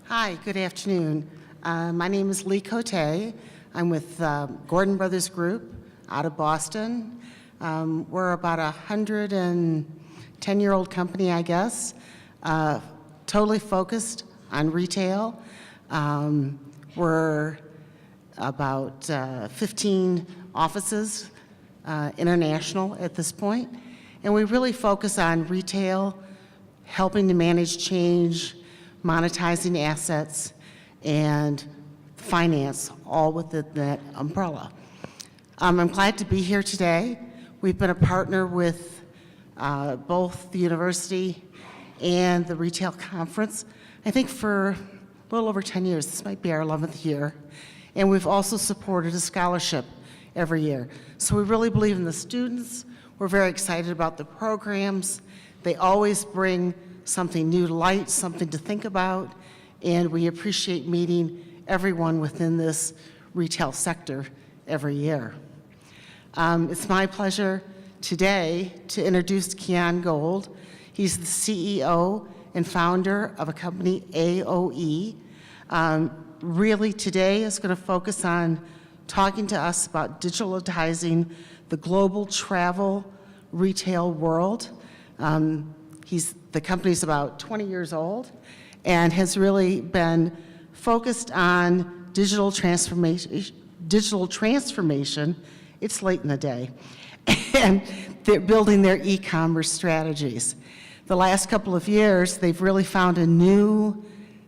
Hi, good afternoon. My name is Lee Cote. I'm with Gordon Brothers Group out of Boston. We're about a 110-year-old company, I guess, totally focused on retail. We're about 15 offices, international at this point, and we really focus on retail, helping to manage change, monetizing assets, and finance, all within that umbrella. I'm glad to be here today. We've been a partner with both the university and the retail conference, I think for a little over 10 years. This might be our 11th year. And we've also supported a scholarship every year. So we really believe in the students. We're very excited about the programs. They always bring something new to light, something to think about, and we appreciate meeting everyone within this retail sector every year. It's my pleasure today to introduce Kian Gould. He's the CEO and founder of a company, AOE. Really today is going to focus on talking to us about digitalizing the global travel retail world. The company's about 20 years old and has really been focused on digital transformation. It's late in the day. And they're building their e-commerce strategies. The last couple of years, they've really found a new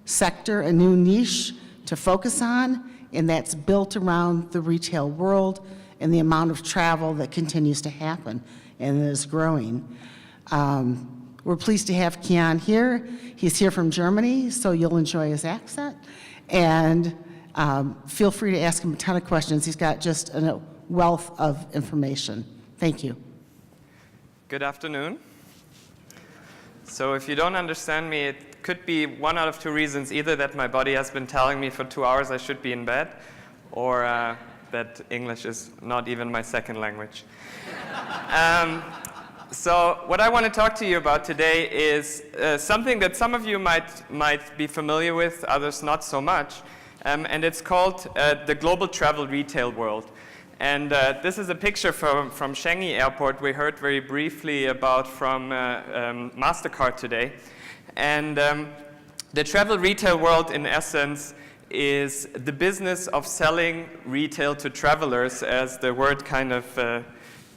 sector, a new niche to focus on, and that's built around the retail world and the amount of travel that continues to happen and is growing. We're pleased to have Kian here. He's here from Germany, so you'll enjoy his accent. And feel free to ask him a ton of questions. He's got just a wealth of information. Thank you. Good afternoon. So if you don't understand me, it could be one out of two reasons. Either that my body has been telling me for 2 hours I should be in bed, or that English is not even my second language. So what I want to talk to you about today is something that some of you might be familiar with, others not so much, and it's called the global travel retail world. And this is a picture from Changi Airport we heard very briefly about from MasterCard today. And the travel retail world, in essence, is the business of selling retail to travelers, as the word kind of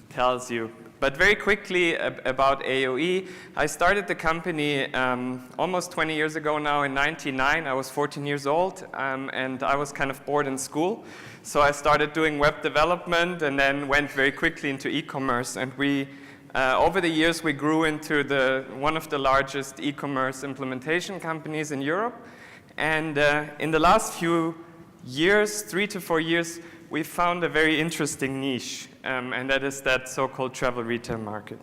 tells you. But very quickly about AOE, I started the company almost 20 years ago now in '99. I was 14 years old, and I was kind of bored in school. So I started doing web development and then went very quickly into e-commerce. And we, over the years, we grew into one of the largest e-commerce implementation companies in Europe. And in the last few years, 3 to 4 years, we found a very interesting niche, and that is that so-called travel retail market.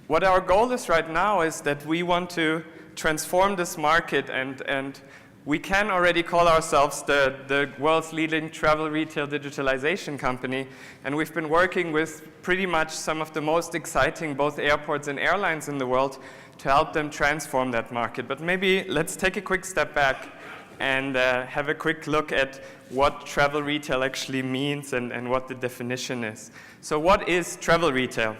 What our goal is right now is that we want to transform this market, and we can already call ourselves the world's leading travel retail digitalization company, and we've been working with pretty much some of the most exciting both airports and airlines in the world to help them transform that market. But maybe let's take a quick step back and have a quick look at what travel retail actually means and what the definition is. So what is travel retail?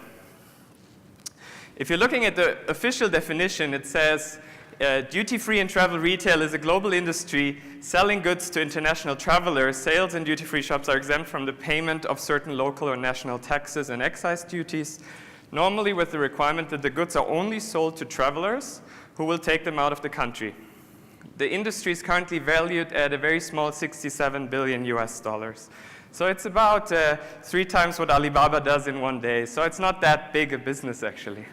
If you're looking at the official definition, it says, duty-free and travel retail is a global industry selling goods to international travelers. Sales in duty-free shops are exempt from the payment of certain local or national taxes and excise duties, normally with the requirement that the goods are only sold to travelers who will take them out of the country. The industry is currently valued at a very small $67 billion US. So it's about 3 times what Alibaba does in one day. So it's not that big a business, actually.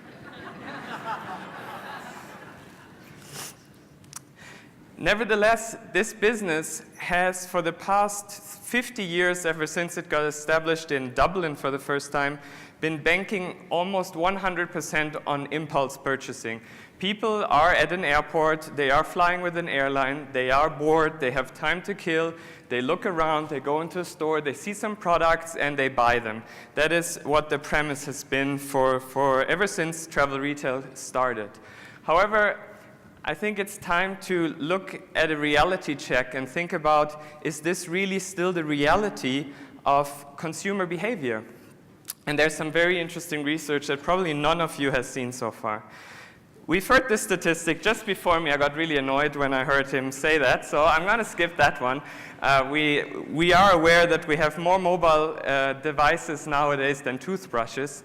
Nevertheless, this business has, for the past 50 years, ever since it got established in Dublin for the first time, been banking almost 100% on impulse purchasing. People are at an airport, they are flying with an airline, they are bored, they have time to kill, they look around, they go into a store, they see some products, and they buy them. That is what the premise has been for ever since travel retail started. However, I think it's time to look at a reality check and think about, is this really still the reality of consumer behavior? And there's some very interesting research that probably none of you has seen so far. We've heard this statistic just before me. I got really annoyed when I heard him say that, so I'm going to skip that one. We are aware that we have more mobile devices nowadays than toothbrushes.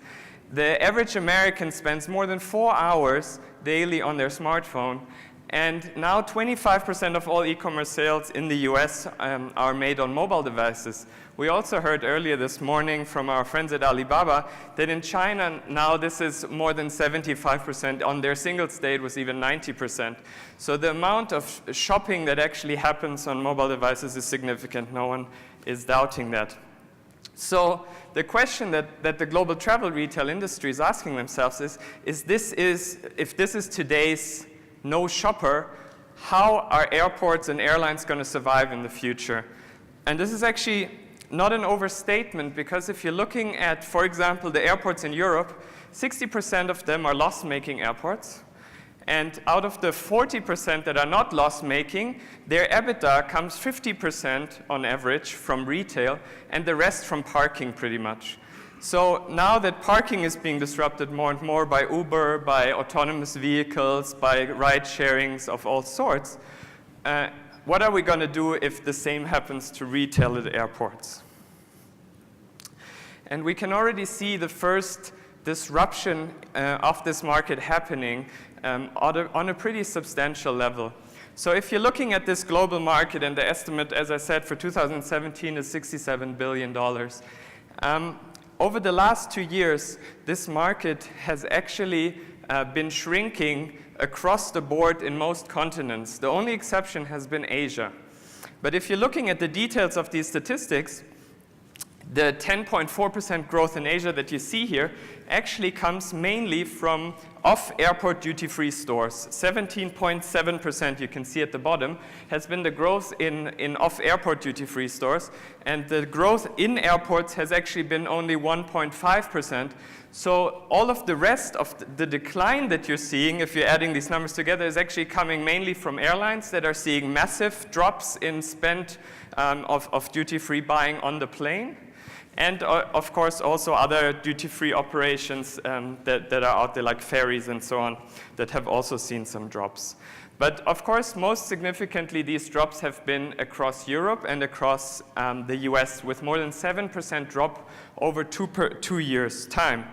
The average American spends more than 4 hours daily on their smartphone, and now 25% of all e-commerce sales in the US are made on mobile devices. We also heard earlier this morning from our friends at Alibaba that in China now this is more than 75%. On their Singles Day it was even 90%. So the amount of shopping that actually happens on mobile devices is significant. No one is doubting that. So the question that the global travel retail industry is asking themselves is if this is today's no shopper, how are airports and airlines going to survive in the future? And this is actually not an overstatement, because if you're looking at, for example, the airports in Europe, 60% of them are loss-making airports. And out of the 40% that are not loss-making, their EBITDA comes 50% on average from retail, and the rest from parking pretty much. So now that parking is being disrupted more and more by Uber, by autonomous vehicles, by ride-sharings of all sorts, what are we going to do if the same happens to retail at airports? And we can already see the first disruption of this market happening on a pretty substantial level. So if you're looking at this global market, and the estimate, as I said, for 2017 is $67 billion, over the last 2 years, this market has actually been shrinking across the board in most continents. The only exception has been Asia. But if you're looking at the details of these statistics, the 10.4% growth in Asia that you see here actually comes mainly from off-airport duty-free stores. 17.7%, you can see at the bottom, has been the growth in off-airport duty-free stores, and the growth in airports has actually been only 1.5%. So all of the rest of the decline that you're seeing, if you're adding these numbers together, is actually coming mainly from airlines that are seeing massive drops in spend of duty-free buying on the plane. And of course also other duty-free operations that are out there, like ferries and so on, that have also seen some drops. But of course, most significantly, these drops have been across Europe and across the US, with more than 7% drop over 2 years' time.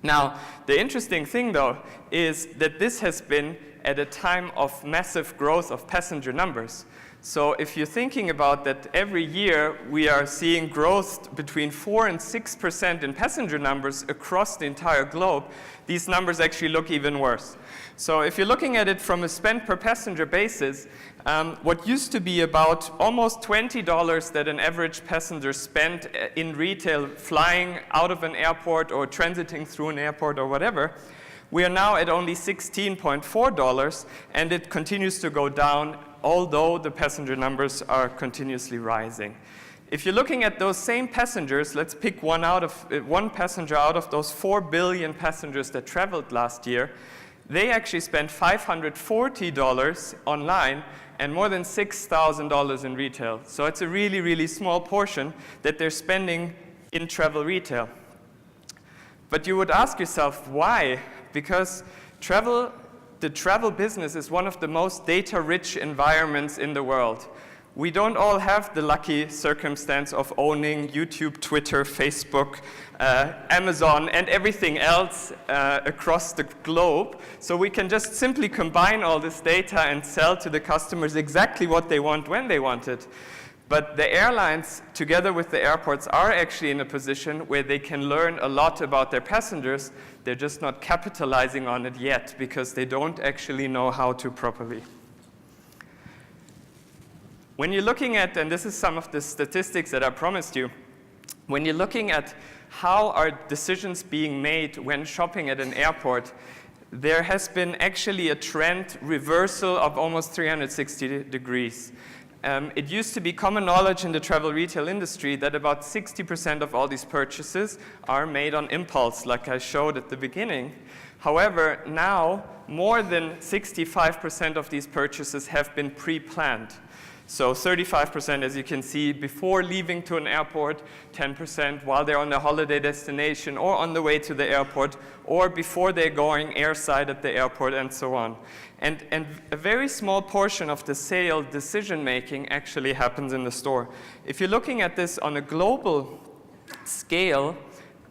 Now, the interesting thing, though, is that this has been at a time of massive growth of passenger numbers. So if you're thinking about that, every year we are seeing growth between 4% and 6% in passenger numbers across the entire globe, these numbers actually look even worse. So if you're looking at it from a spend per passenger basis, what used to be about almost $20 that an average passenger spent in retail flying out of an airport or transiting through an airport or whatever, we are now at only $16.4, and it continues to go down, although the passenger numbers are continuously rising. If you're looking at those same passengers, let's pick one passenger out of those 4 billion passengers that traveled last year. They actually spent $540 online and more than $6,000 in retail. So it's a really, really small portion that they're spending in travel retail. But you would ask yourself, why? Because the travel business is one of the most data-rich environments in the world. We don't all have the lucky circumstance of owning YouTube, Twitter, Facebook, Amazon, and everything else across the globe. So we can just simply combine all this data and sell to the customers exactly what they want when they want it. But the airlines, together with the airports, are actually in a position where they can learn a lot about their passengers. They're just not capitalizing on it yet because they don't actually know how to properly. When you're looking at, and this is some of the statistics that I promised you, when you're looking at how are decisions being made when shopping at an airport, there has been actually a trend reversal of almost 360 degrees. it used to be common knowledge in the travel retail industry that about 60% of all these purchases are made on impulse, like I showed at the beginning. However, now more than 65% of these purchases have been pre-planned. So 35%, as you can see, before leaving to an airport, 10% while they're on a holiday destination or on the way to the airport, or before they're going airside at the airport, and so on. And a very small portion of the sale decision-making actually happens in the store. If you're looking at this on a global scale,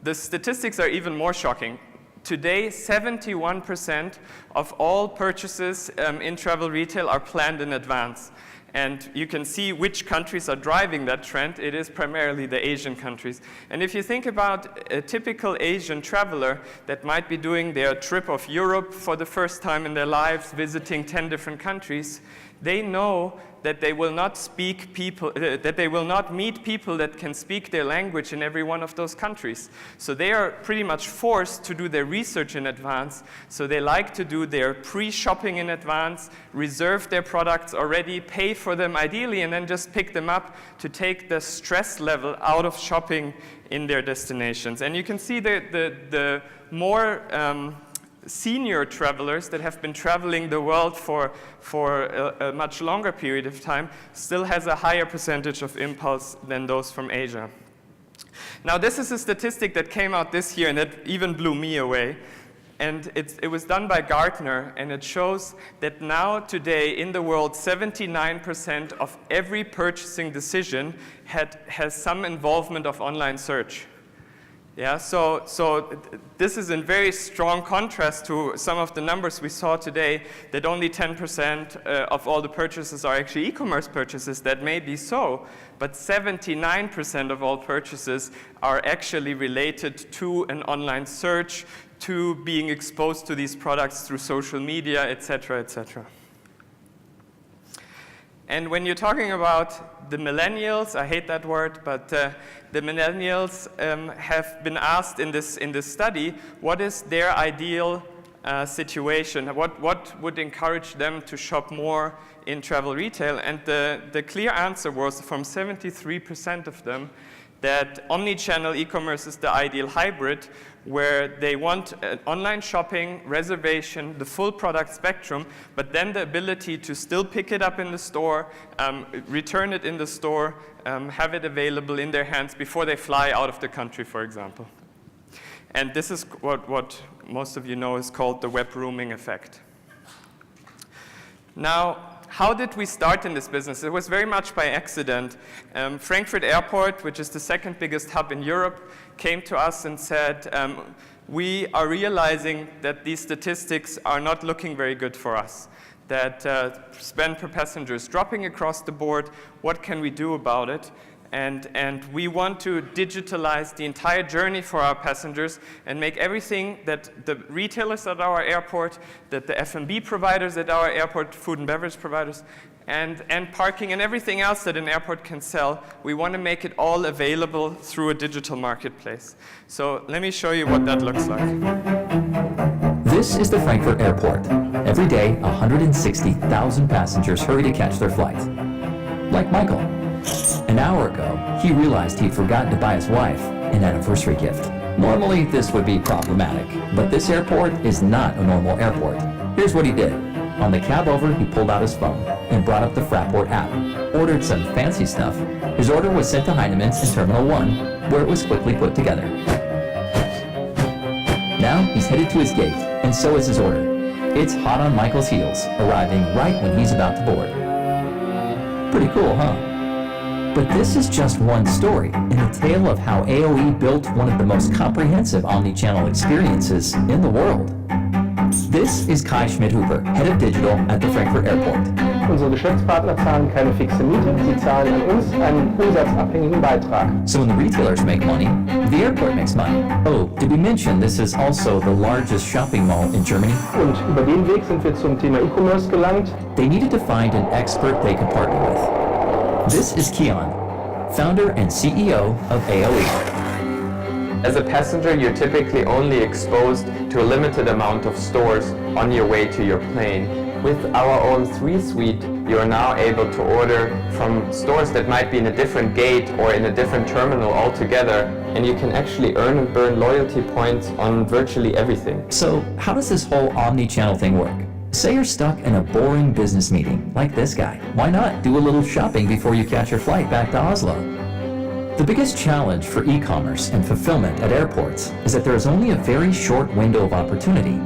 the statistics are even more shocking. Today, 71% of all purchases in travel retail are planned in advance. And you can see which countries are driving that trend. It is primarily the Asian countries. And if you think about a typical Asian traveler that might be doing their trip of Europe for the first time in their lives, visiting 10 different countries, they know that they will not meet people that can speak their language in every one of those countries. So they are pretty much forced to do their research in advance. So they like to do their pre-shopping in advance, reserve their products already, pay for them ideally, and then just pick them up to take the stress level out of shopping in their destinations. And you can see the more senior travelers that have been traveling the world for a much longer period of time still has a higher percentage of impulse than those from Asia. Now, this is a statistic that came out this year and that even blew me away. And it was done by Gartner, and it shows that now today in the world, 79% of every purchasing decision has some involvement of online search. Yeah, so this is in very strong contrast to some of the numbers we saw today, that only 10% of all the purchases are actually e-commerce purchases. That may be so, but 79% of all purchases are actually related to an online search, to being exposed to these products through social media, et cetera, et cetera. And when you're talking about the millennials, I hate that word, but the millennials have been asked in this study, what is their ideal situation? What would encourage them to shop more in travel retail? And the clear answer was from 73% of them that omni-channel e-commerce is the ideal hybrid, where they want online shopping, reservation, the full product spectrum, but then the ability to still pick it up in the store, return it in the store, have it available in their hands before they fly out of the country, for example. And this is what most of you know is called the web rooming effect. Now, how did we start in this business? It was very much by accident. Frankfurt Airport, which is the second biggest hub in Europe, came to us and said, we are realizing that these statistics are not looking very good for us, that spend per passenger is dropping across the board. What can we do about it? And we want to digitalize the entire journey for our passengers and make everything that the retailers at our airport, that the F&B providers at our airport, food and beverage providers, and parking and everything else that an airport can sell, we want to make it all available through a digital marketplace. So let me show you what that looks like. This is the Frankfurt Airport. Every day, 160,000 passengers hurry to catch their flight. Like Michael. An hour ago, he realized he'd forgotten to buy his wife an anniversary gift. Normally, this would be problematic, but this airport is not a normal airport. Here's what he did. On the cab over, he pulled out his phone and brought up the Fraport app, ordered some fancy stuff. His order was sent to Heinemann's in Terminal 1, where it was quickly put together. Now, he's headed to his gate, and so is his order. It's hot on Michael's heels, arriving right when he's about to board. Pretty cool, huh? But this is just one story in the tale of how AOE built one of the most comprehensive omni-channel experiences in the world. This is Kai Schmidt-Huber, head of digital at the Frankfurt Airport. Unsere Geschäftspartner zahlen keine fixe Miete, sie zahlen an uns einen umsatzabhängigen Beitrag. So when the retailers make money, the airport makes money. Oh, did we mention this is also the largest shopping mall in Germany? Und über den Weg sind wir zum Thema E-Commerce gelangt. They needed to find an expert they could partner with. This is Kian, founder and CEO of AOE. As a passenger, you're typically only exposed to a limited amount of stores on your way to your plane. With our OM3 suite, you are now able to order from stores that might be in a different gate or in a different terminal altogether, and you can actually earn and burn loyalty points on virtually everything. So how does this whole omni-channel thing work? Say you're stuck in a boring business meeting, like this guy. Why not do a little shopping before you catch your flight back to Oslo? The biggest challenge for e-commerce and fulfillment at airports is that there is only a very short window of opportunity,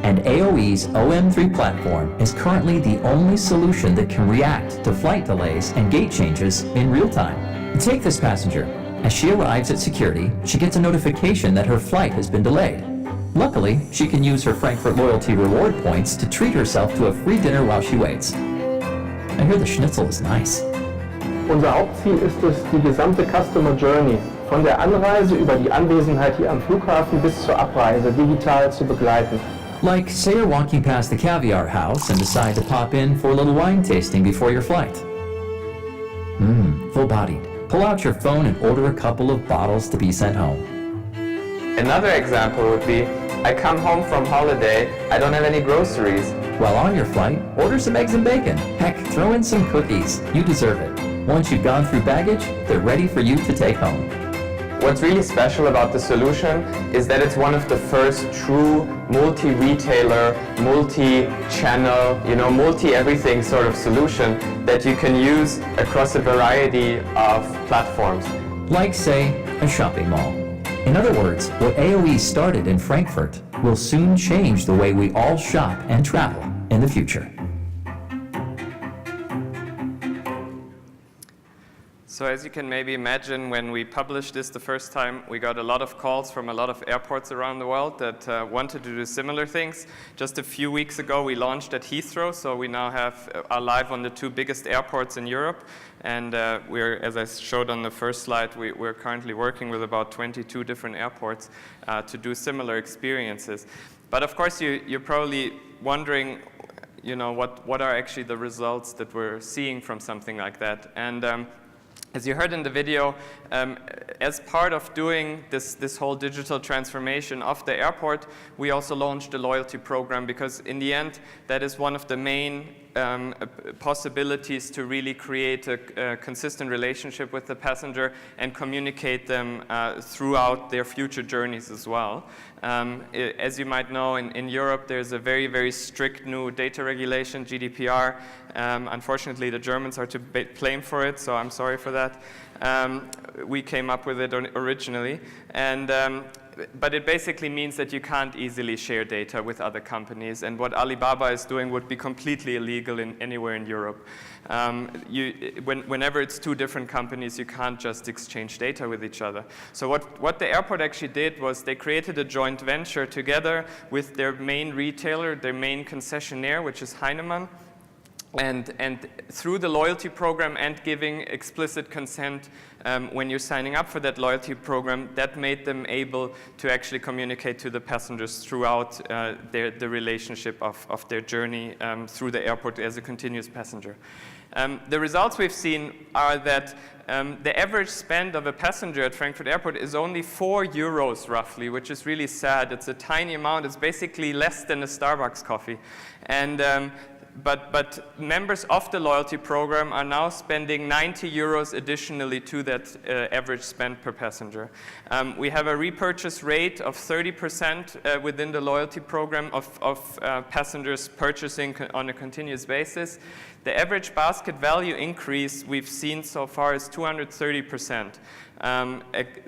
and AOE's OM3 platform is currently the only solution that can react to flight delays and gate changes in real time. Take this passenger. As she arrives at security, she gets a notification that her flight has been delayed. Luckily, she can use her Frankfurt Loyalty reward points to treat herself to a free dinner while she waits. I hear the schnitzel is nice. Unser Hauptziel ist es, die gesamte Customer Journey von der Anreise über die Anwesenheit hier am Flughafen bis zur Abreise digital zu begleiten. Like, say you're walking past the caviar house and decide to pop in for a little wine tasting before your flight. Full-bodied. Pull out your phone and order a couple of bottles to be sent home. Another example would be, I come home from holiday, I don't have any groceries. While on your flight, order some eggs and bacon. Heck, throw in some cookies. You deserve it. Once you've gone through baggage, they're ready for you to take home. What's really special about the solution is that it's one of the first true multi-retailer, multi-channel, multi-everything sort of solution that you can use across a variety of platforms. Like, say, a shopping mall. In other words, what AOE started in Frankfurt will soon change the way we all shop and travel in the future. So as you can maybe imagine, when we published this the first time, we got a lot of calls from a lot of airports around the world that wanted to do similar things. Just a few weeks ago, we launched at Heathrow, so we now are live on the 2 biggest airports in Europe. And we're, as I showed on the first slide, we're currently working with about 22 different airports to do similar experiences. But of course, you're probably wondering, what are actually the results that we're seeing from something like that? And as you heard in the video, as part of doing this whole digital transformation of the airport, we also launched a loyalty program, because in the end, that is one of the main possibilities to really create a consistent relationship with the passenger and communicate them throughout their future journeys as well. As you might know, in Europe, there's a very, very strict new data regulation, GDPR. Unfortunately, the Germans are to blame for it, so I'm sorry for that. We came up with it originally. But it basically means that you can't easily share data with other companies, and what Alibaba is doing would be completely illegal anywhere in Europe. Whenever it's 2 different companies, you can't just exchange data with each other. So what the airport actually did was they created a joint venture together with their main retailer, their main concessionaire, which is Heinemann. And through the loyalty program and giving explicit consent when you're signing up for that loyalty program, that made them able to actually communicate to the passengers throughout the relationship of their journey through the airport as a continuous passenger. The results we've seen are that the average spend of a passenger at Frankfurt Airport is only 4 euros roughly, which is really sad. It's a tiny amount. It's basically less than a Starbucks coffee. And But members of the loyalty program are now spending 90 euros additionally to that average spend per passenger. We have a repurchase rate of 30% within the loyalty program of passengers purchasing on a continuous basis. The average basket value increase we've seen so far is 230%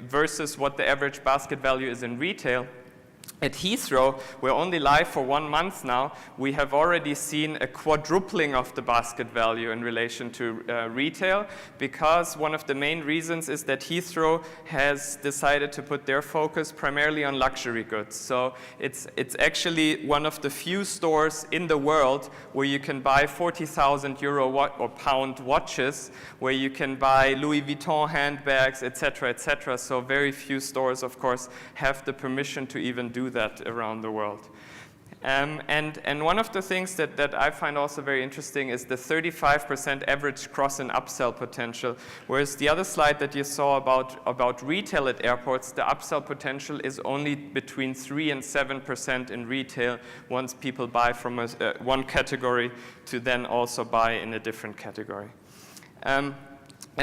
versus what the average basket value is in retail. At Heathrow, we're only live for 1 month now. We have already seen a quadrupling of the basket value in relation to retail, because one of the main reasons is that Heathrow has decided to put their focus primarily on luxury goods. So it's actually one of the few stores in the world where you can buy 40,000 euro or pound watches, where you can buy Louis Vuitton handbags, etc., etc. So very few stores, of course, have the permission to even do that around the world. And one of the things that I find also very interesting is the 35% average cross and upsell potential, whereas the other slide that you saw about retail at airports, the upsell potential is only between 3 and 7% in retail once people buy from one category to then also buy in a different category. And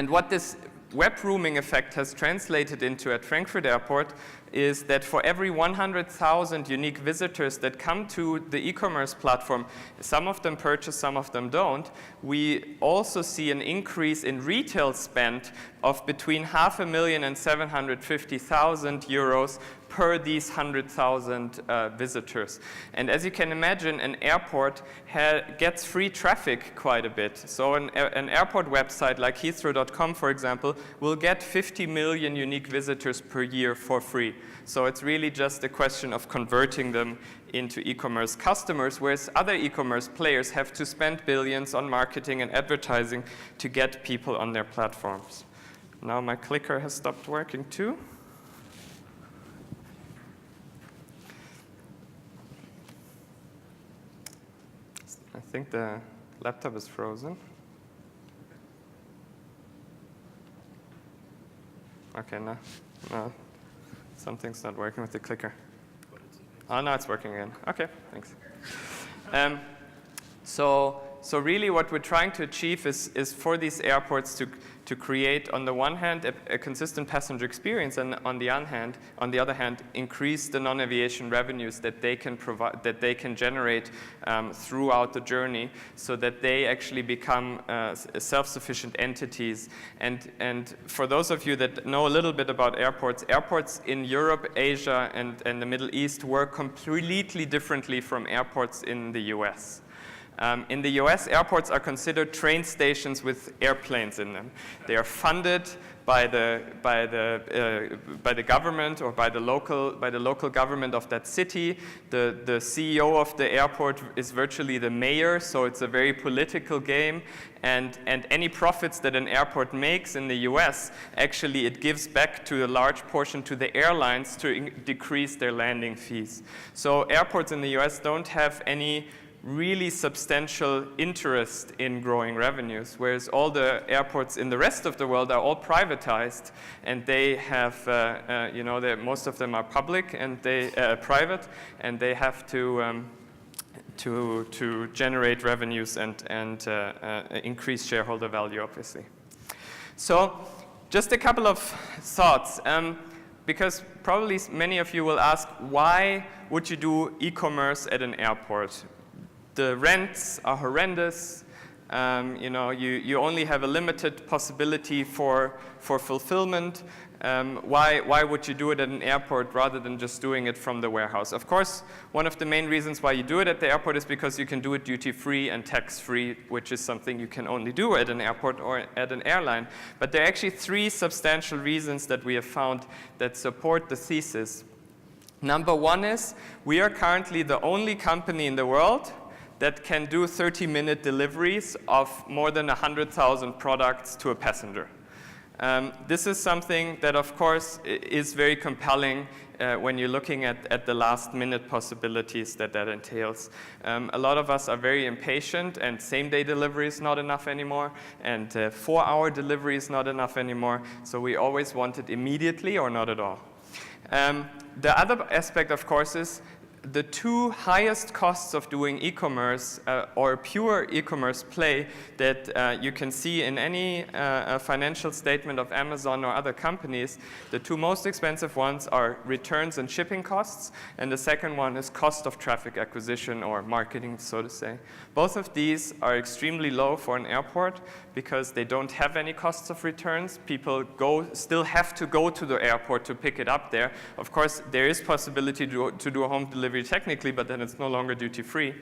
what this web rooming effect has translated into at Frankfurt Airport is that for every 100,000 unique visitors that come to the e-commerce platform, some of them purchase, some of them don't, we also see an increase in retail spend of between 500,000 and 750,000 euros per these 100,000 visitors. And as you can imagine, an airport gets free traffic quite a bit. So an airport website like Heathrow.com, for example, will get 50 million unique visitors per year for free. So it's really just a question of converting them into e-commerce customers, whereas other e-commerce players have to spend billions on marketing and advertising to get people on their platforms. Now my clicker has stopped working too. I think the laptop is frozen. Okay, no, something's not working with the clicker. Oh, now it's working again. Okay, thanks. So really what we're trying to achieve is for these airports to create, on the one hand, a consistent passenger experience, and on the other hand, increase the non-aviation revenues that they can provide, that they can generate throughout the journey, so that they actually become self-sufficient entities. And for those of you that know a little bit about airports in Europe, Asia, and the Middle East work completely differently from airports in the US. In the US, airports are considered train stations with airplanes in them. They are funded by the government or by the local government of that city. The CEO of the airport is virtually the mayor, so it's a very political game. And any profits that an airport makes in the US, actually it gives back to a large portion to the airlines to decrease their landing fees. So airports in the US don't have any really substantial interest in growing revenues, whereas all the airports in the rest of the world are all privatized, and they have, most of them are public and they private, and they have to generate revenues and increase shareholder value, obviously. So, just a couple of thoughts. Because probably many of you will ask, why would you do e-commerce at an airport? The rents are horrendous. You only have a limited possibility for fulfillment. Why would you do it at an airport rather than just doing it from the warehouse? Of course, one of the main reasons why you do it at the airport is because you can do it duty-free and tax-free, which is something you can only do at an airport or at an airline. But there are actually 3 substantial reasons that we have found that support the thesis. Number 1 is we are currently the only company in the world that can do 30-minute deliveries of more than 100,000 products to a passenger. This is something that, of course, is very compelling when you're looking at the last-minute possibilities that entails. A lot of us are very impatient, and same-day delivery is not enough anymore, and 4-hour delivery is not enough anymore, so we always want it immediately or not at all. The other aspect, of course, is the 2 highest costs of doing e-commerce or pure e-commerce play that you can see in any financial statement of Amazon or other companies, the 2 most expensive ones are returns and shipping costs, and the second one is cost of traffic acquisition or marketing, so to say. Both of these are extremely low for an airport because they don't have any costs of returns. People still have to go to the airport to pick it up there. Of course, there is possibility to do a home delivery technically, but then it's no longer duty-free.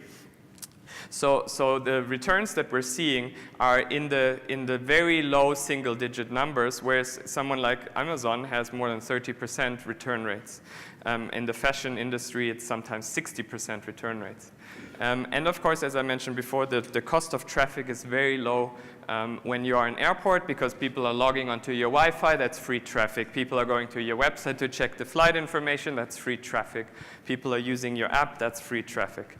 So the returns that we're seeing are in the very low single-digit numbers, whereas someone like Amazon has more than 30% return rates. In the fashion industry, it's sometimes 60% return rates. And of course, as I mentioned before, the cost of traffic is very low when you are in airport because people are logging onto your Wi-Fi, that's free traffic. People are going to your website to check the flight information, that's free traffic. People are using your app, that's free traffic.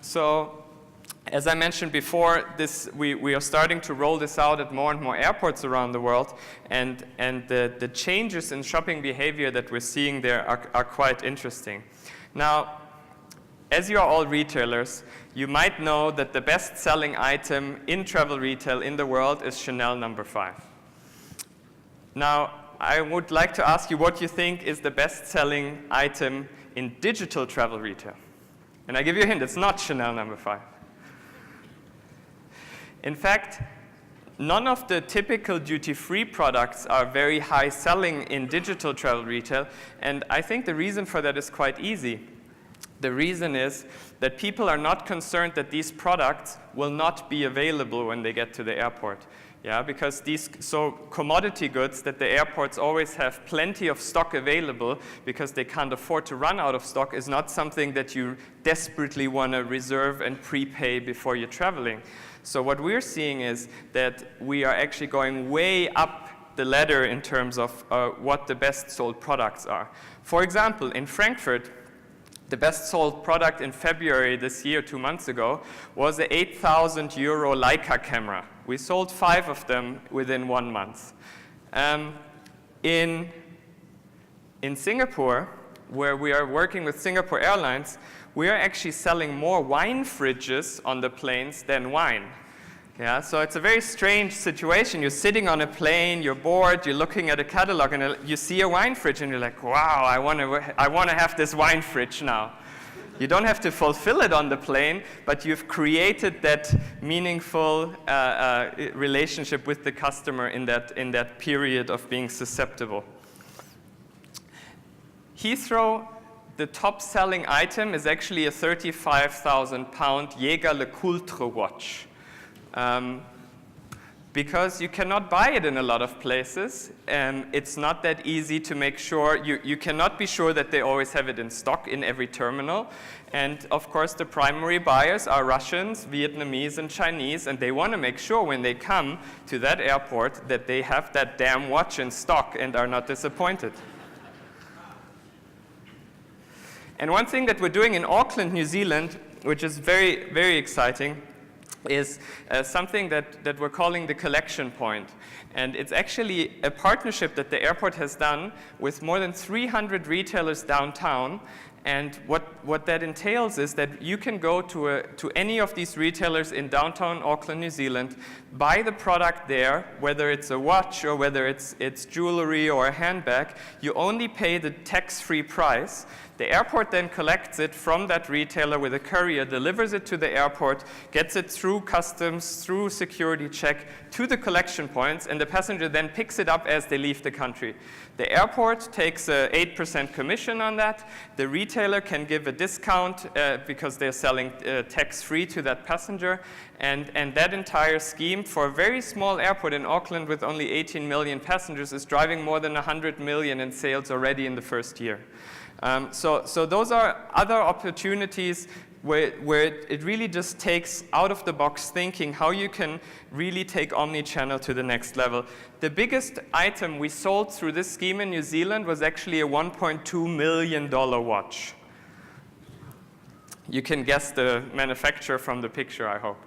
So as I mentioned before, we are starting to roll this out at more and more airports around the world, and the changes in shopping behavior that we're seeing there are quite interesting. Now, as you are all retailers, you might know that the best-selling item in travel retail in the world is Chanel No. 5. Now, I would like to ask you what you think is the best-selling item in digital travel retail. And I give you a hint, it's not Chanel No. 5. In fact, none of the typical duty-free products are very high selling in digital travel retail, and I think the reason for that is quite easy. The reason is that people are not concerned that these products will not be available when they get to the airport. Yeah, because these commodity goods that the airports always have plenty of stock available because they can't afford to run out of stock is not something that you desperately want to reserve and prepay before you're traveling. So what we're seeing is that we are actually going way up the ladder in terms of what the best sold products are. For example, in Frankfurt, the best sold product in February this year, 2 months ago, was an 8,000 euro Leica camera. We sold 5 of them within 1 month. In Singapore, where we are working with Singapore Airlines, we are actually selling more wine fridges on the planes than wine. Yeah, so it's a very strange situation. You're sitting on a plane, you're bored, you're looking at a catalog, and you see a wine fridge, and you're like, wow, I want to have this wine fridge now. You don't have to fulfill it on the plane, but you've created that meaningful relationship with the customer in that period of being susceptible. Heathrow, the top-selling item is actually a 35,000-pound Jaeger LeCoultre watch. Because you cannot buy it in a lot of places, and it's not that easy to make sure, you cannot be sure that they always have it in stock in every terminal. And of course, the primary buyers are Russians, Vietnamese, and Chinese, and they want to make sure when they come to that airport that they have that damn watch in stock and are not disappointed. And one thing that we're doing in Auckland, New Zealand, which is very, very exciting, is something that we're calling the collection point. And it's actually a partnership that the airport has done with more than 300 retailers downtown. And what that entails is that you can go to any of these retailers in downtown Auckland, New Zealand, buy the product there, whether it's a watch or whether it's jewelry or a handbag. You only pay the tax-free price. The airport then collects it from that retailer with a courier, delivers it to the airport, gets it through customs, through security check, to the collection points, and the passenger then picks it up as they leave the country. The airport takes an 8% commission on that. The retailer can give a discount because they're selling tax-free to that passenger. And that entire scheme for a very small airport in Auckland with only 18 million passengers is driving more than 100 million in sales already in the first year. So those are other opportunities where it really just takes out-of-the-box thinking how you can really take omni-channel to the next level. The biggest item we sold through this scheme in New Zealand was actually a $1.2 million watch. You can guess the manufacturer from the picture, I hope.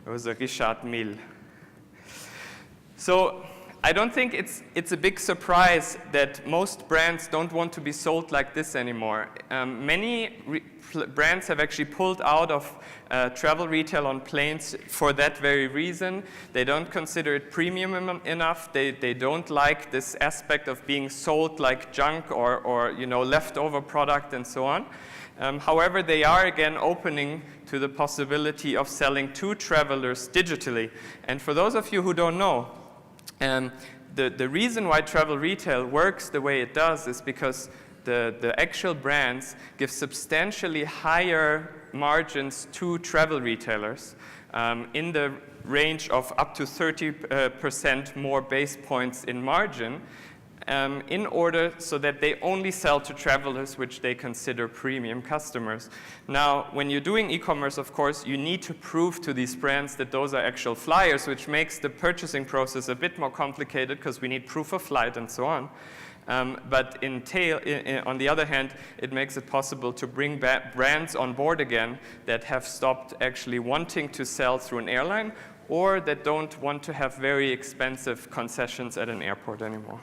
It was a Richard Mille. So I don't think it's a big surprise that most brands don't want to be sold like this anymore. Many brands have actually pulled out of travel retail on planes for that very reason. They don't consider it premium enough. They don't like this aspect of being sold like junk or leftover product and so on. However, they are again opening to the possibility of selling to travelers digitally. And for those of you who don't know, the reason why travel retail works the way it does is because the actual brands give substantially higher margins to travel retailers in the range of up to 30% more base points in margin. in order so that they only sell to travelers which they consider premium customers. Now, when you're doing e-commerce, of course, you need to prove to these brands that those are actual flyers, which makes the purchasing process a bit more complicated because we need proof of flight and so on. But on the other hand, it makes it possible to bring brands on board again that have stopped actually wanting to sell through an airline or that don't want to have very expensive concessions at an airport anymore.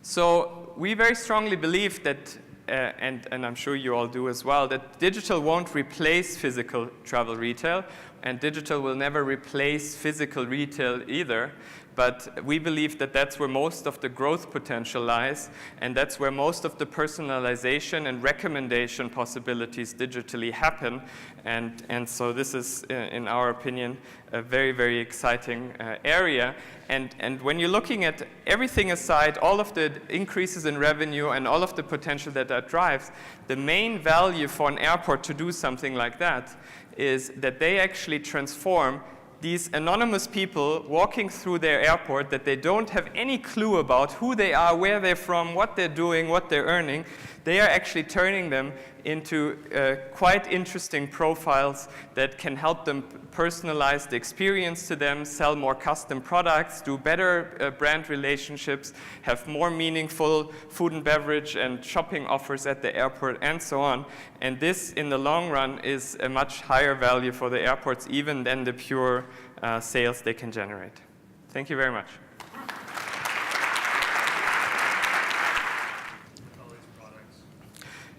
So we very strongly believe that, and I'm sure you all do as well, that digital won't replace physical travel retail, and digital will never replace physical retail either. But we believe that that's where most of the growth potential lies, and that's where most of the personalization and recommendation possibilities digitally happen. And so this is, in our opinion, a very, very exciting area. And when you're looking at everything aside, all of the increases in revenue and all of the potential that drives, the main value for an airport to do something like that is that they actually transform these anonymous people walking through their airport that they don't have any clue about who they are, where they're from, what they're doing, what they're earning. They are actually turning them into quite interesting profiles that can help them personalize the experience to them, sell more custom products, do better brand relationships, have more meaningful food and beverage and shopping offers at the airport, and so on. And this, in the long run, is a much higher value for the airports even than the pure sales they can generate. Thank you very much.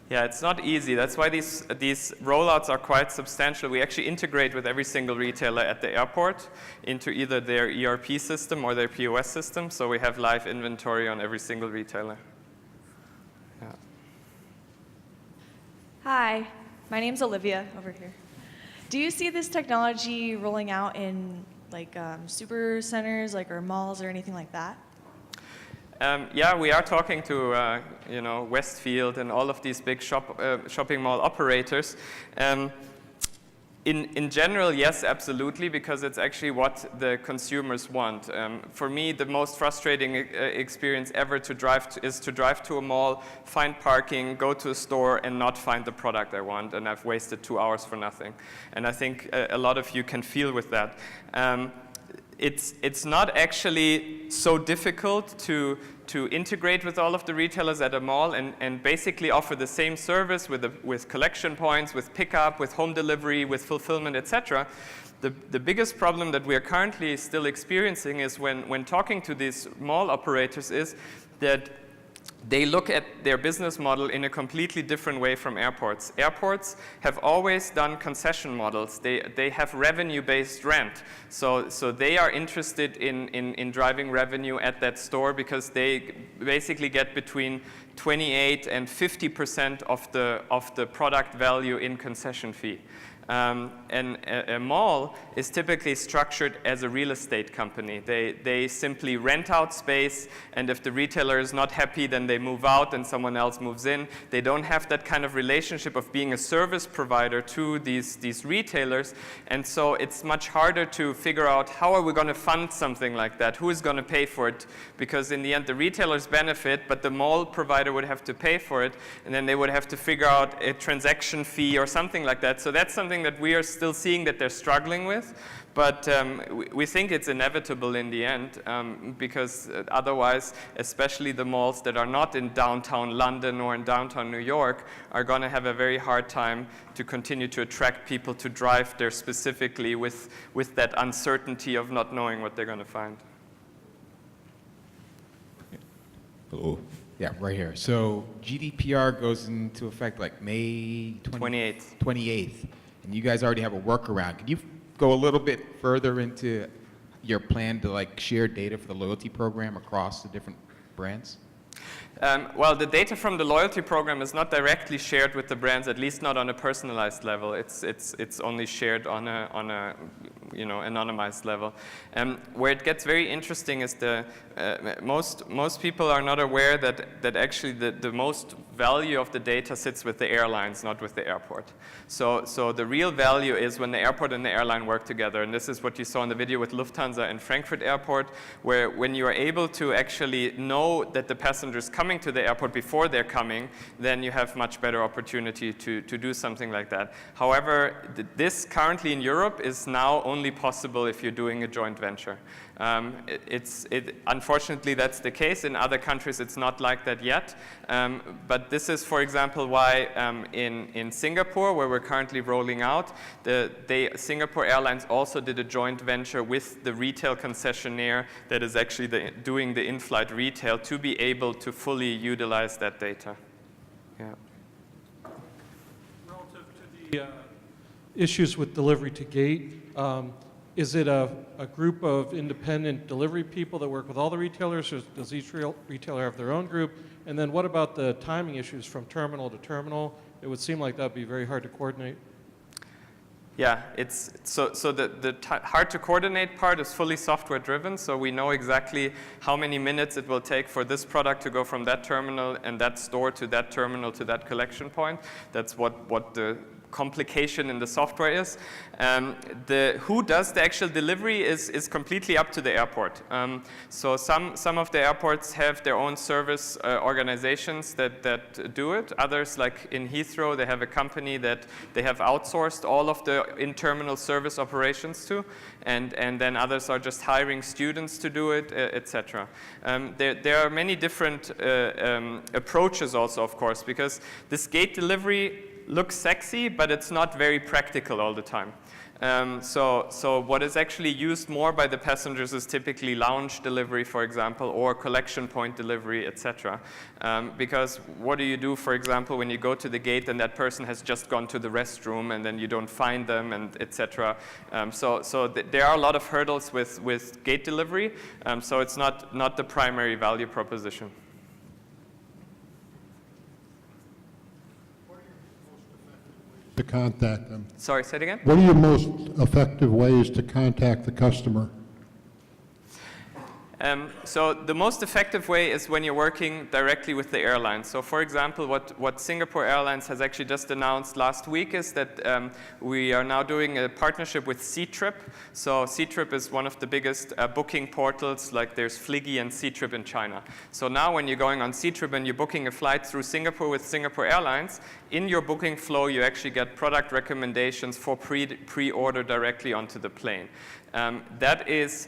Yeah, it's not easy. That's why these rollouts are quite substantial. We actually integrate with every single retailer at the airport into either their ERP system or their POS system, so we have live inventory on every single retailer. Yeah. Hi, my name's Olivia over here. Do you see this technology rolling out in like super centers, like or malls or anything like that? Yeah, we are talking to Westfield and all of these big shopping mall operators. In general, yes, absolutely, because it's actually what the consumers want. For me, the most frustrating experience ever is to drive to a mall, find parking, go to a store, and not find the product I want, and I've wasted 2 hours for nothing. And I think a lot of you can feel with that. It's not actually so difficult to integrate with all of the retailers at a mall and basically offer the same service with collection points, with pickup, with home delivery, with fulfillment, etc. The biggest problem that we are currently still experiencing is when talking to these mall operators is that they look at their business model in a completely different way from airports. Airports have always done concession models. They have revenue-based rent. So they are interested in driving revenue at that store because they basically get between 28 and 50% of the product value in concession fee. And a mall is typically structured as a real estate company. They simply rent out space, and if the retailer is not happy, then they move out and someone else moves in. They don't have that kind of relationship of being a service provider to these retailers, and so it's much harder to figure out how are we going to fund something like that? Who is going to pay for it? Because in the end, the retailers benefit, but the mall provider would have to pay for it, and then they would have to figure out a transaction fee or something like that. So that's something that we are still seeing that they're struggling with, but we think it's inevitable in the end because otherwise, especially the malls that are not in downtown London or in downtown New York are going to have a very hard time to continue to attract people to drive there specifically with that uncertainty of not knowing what they're going to find. Hello. Yeah, right here. So GDPR goes into effect like May 28th. And you guys already have a workaround. Can you go a little bit further into your plan to like share data for the loyalty program across the different brands? Well, the data from the loyalty program is not directly shared with the brands, at least not on a personalized level. It's only shared on a anonymized level. Where it gets very interesting is most people are not aware that actually the most value of the data sits with the airlines, not with the airport. So the real value is when the airport and the airline work together. And this is what you saw in the video with Lufthansa and Frankfurt Airport, where when you are able to actually know that the passenger's coming to the airport before they're coming, then you have much better opportunity to do something like that. However, this currently in Europe is now only possible if you're doing a joint venture. Unfortunately, that's the case. In other countries, it's not like that yet. But this is, for example, why in Singapore, where we're currently rolling out, Singapore Airlines also did a joint venture with the retail concessionaire that is actually doing the in-flight retail to be able to fully utilize that data. Yeah. Relative to the issues with delivery to gate, is it a group of independent delivery people that work with all the retailers, or does each retailer have their own group? And then what about the timing issues from terminal to terminal? It would seem like that would be very hard to coordinate. Yeah, so the hard to coordinate part is fully software driven, so we know exactly how many minutes it will take for this product to go from that terminal and that store to that terminal to that collection point. That's what the complication in the software is. Who does the actual delivery is completely up to the airport. So some of the airports have their own service organizations that do it. Others, like in Heathrow, they have a company that they have outsourced all of the in-terminal service operations to, and then others are just hiring students to do it, etc. There are many different approaches also, of course, because this gate delivery looks sexy, but it's not very practical all the time. So what is actually used more by the passengers is typically lounge delivery, for example, or collection point delivery, etc. Because what do you do, for example, when you go to the gate and that person has just gone to the restroom and then you don't find them, and etc. There are a lot of hurdles with gate delivery, so it's not the primary value proposition. To contact them? Sorry, say it again? What are your most effective ways to contact the customer? So the most effective way is when you're working directly with the airline. So for example, what Singapore Airlines has actually just announced last week is that we are now doing a partnership with Ctrip. So Ctrip is one of the biggest booking portals, like there's Fliggy and Ctrip in China. So now when you're going on Ctrip and you're booking a flight through Singapore with Singapore Airlines, in your booking flow you actually get product recommendations for pre-order directly onto the plane. That is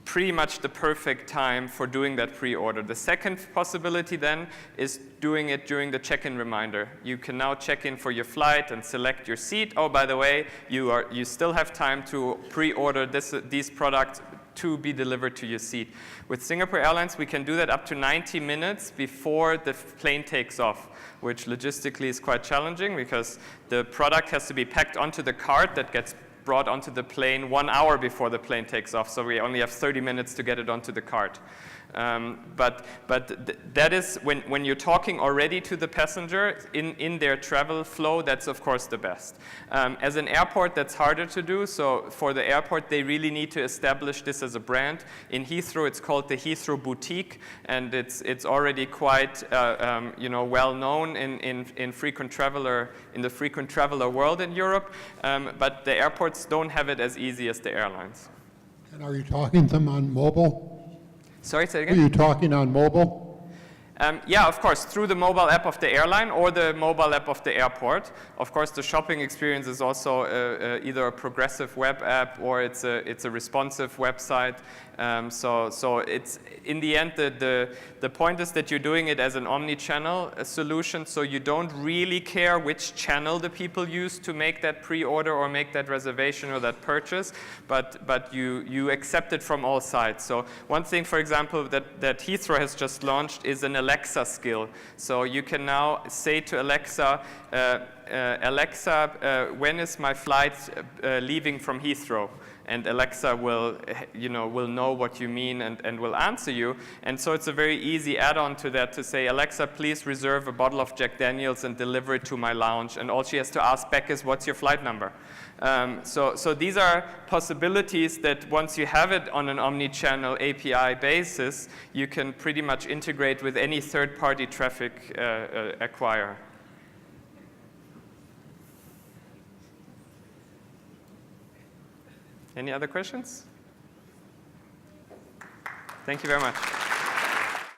pretty much the perfect time for doing that pre-order. The second possibility then is doing it during the check-in reminder. You can now check in for your flight and select your seat. Oh, by the way, you still have time to pre-order these products to be delivered to your seat. With Singapore Airlines, we can do that up to 90 minutes before the plane takes off, which logistically is quite challenging because the product has to be packed onto the cart that gets brought onto the plane 1 hour before the plane takes off, so we only have 30 minutes to get it onto the cart. But that is, when you're talking already to the passenger in their travel flow, that's of course the best. As an airport, that's harder to do, so for the airport, they really need to establish this as a brand. In Heathrow, it's called the Heathrow Boutique, and it's already quite well known in the frequent traveler world in Europe, but the airports don't have it as easy as the airlines. And are you talking to them on mobile? Sorry, say it Are again? you talking on mobile? Yeah, of course, through the mobile app of the airline or the mobile app of the airport. Of course, the shopping experience is also either a progressive web app or it's a responsive website. So it's, in the end, the point is that you're doing it as an omni-channel solution, so you don't really care which channel the people use to make that pre-order or make that reservation or that purchase, but you accept it from all sides. So one thing, for example, that Heathrow has just launched is an Alexa skill. So you can now say to Alexa, Alexa, when is my flight leaving from Heathrow? And Alexa will, will know what you mean and will answer you. And so it's a very easy add-on to that to say, Alexa, please reserve a bottle of Jack Daniels and deliver it to my lounge. And all she has to ask back is, what's your flight number? So these are possibilities that once you have it on an omni-channel API basis, you can pretty much integrate with any third-party traffic acquirer. Any other questions? Thank you very much.